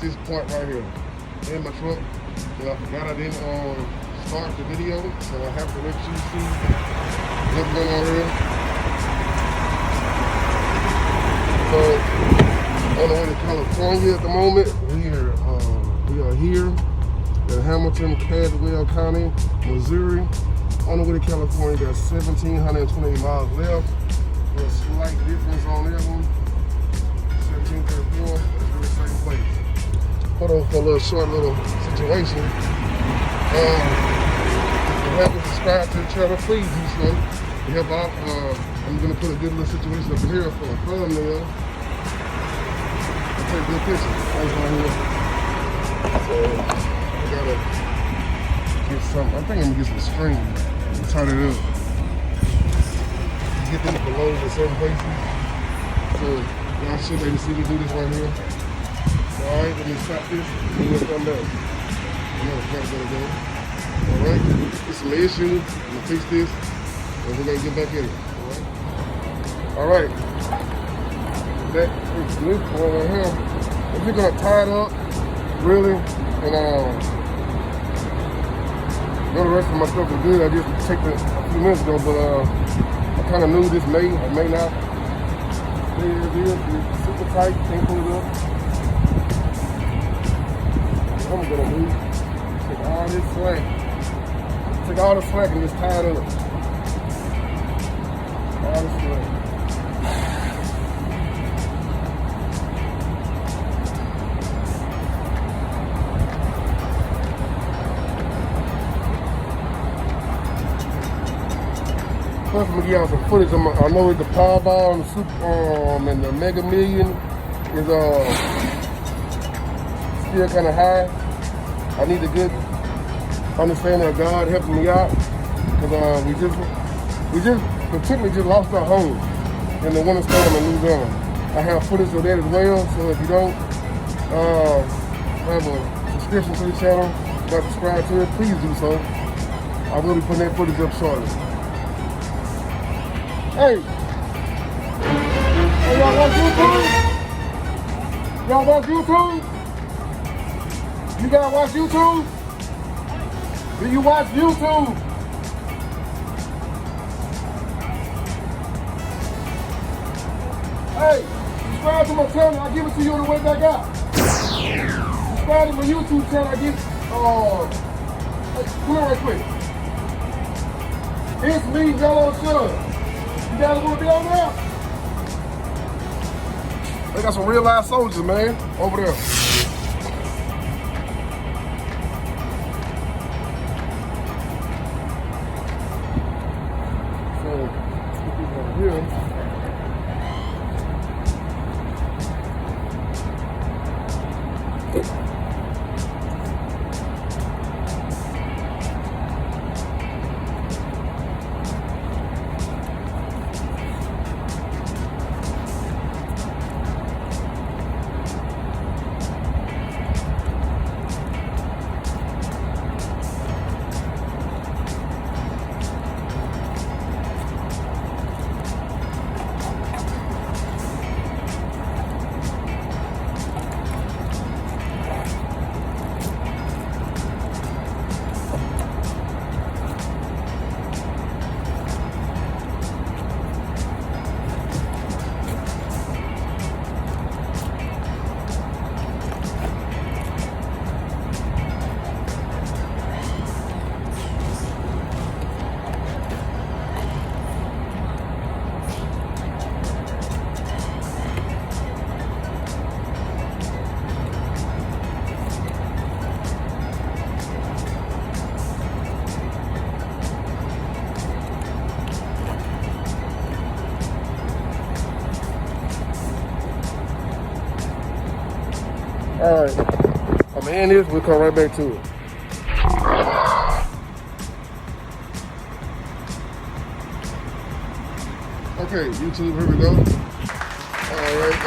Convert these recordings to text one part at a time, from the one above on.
this part right here in my truck. And I forgot I didn't start the video, so I have to let you see what's going on here. So on the way to California at the moment. We are here in Hamilton, Caldwell County, Missouri. On the way to California, got 1,720 miles left. A slight difference on that one. 1734, but it's in the same place. Hold on for a little short little situation. If you haven't subscribed to the channel, please do so. To help out, I'm gonna put a good little situation up here for a thumbnail. I'll take good pictures right here. So I gotta get some. I think I'm gonna get some string and turn it up. Get them below in certain places. So y'all should be able to see me do this right here. So, alright, let me stop this and we'll come back. I know the front's gonna go. Alright, it's some issue. I'm gonna fix this and we're gonna get back in it. Alright. That is this one right here. If you're gonna tie it up, really, and the rest of my stuff is good. I just checked it a few minutes ago, but I kind of knew this may or may not. There it is. It's super tight. Can't pull it up. What I'm gonna do, take all this slack. Take all the slack and just tie it up. All the slack. Plus, I'm gonna give y'all some footage. I know the Powerball and the Super and the Mega Million is still kind of high. I need a good understanding of God helping me out because we just particularly just lost our home in the winter storm in Louisiana. I have footage of that as well. So if you don't have a subscription to the channel, not subscribe to it, please do so. I will be putting that footage up shortly. Hey, y'all watch YouTube? Y'all watch YouTube? You guys watch YouTube? Do you watch YouTube? Hey, subscribe to my channel, I'll give it to you on the way back out. Subscribe to my YouTube channel, I give come here right quick. It's me, Yellow Sugar. You guys want to be on there? They got some real live soldiers, man, over there. So, let's get these over here. All right, I'm gonna end this, we'll come right back to it. Okay, YouTube, here we go. All right,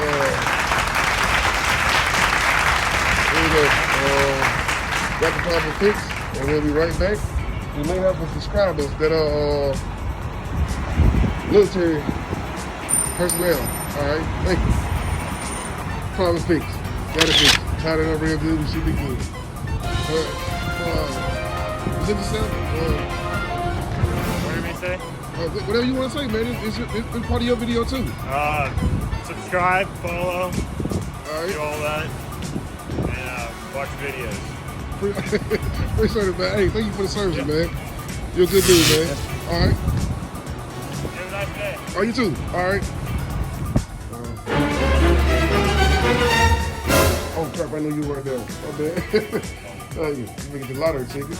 here we go. Got the problem fixed, and we'll be right back. We may have some subscribers that are military personnel. All right, thank you. Problem fixed. Got it fixed. Tied it up real good. We should be good. Is it the 7th? What did we say? Whatever you want to say, man. It's part of your video too. Subscribe, follow, All right. do all that, and watch videos. Appreciate it, man. Hey, thank you for the service, man. You're a good dude, man. All right. Have a nice day. Oh, you too. All right. Oh crap! I knew you were there. Oh man. Thank you. You get the lottery ticket.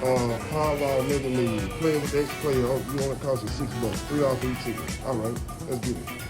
Powerball Mega League. Playing with the extra player. Oh, you want to cost you $6. $3 for each ticket. All right. Let's get it.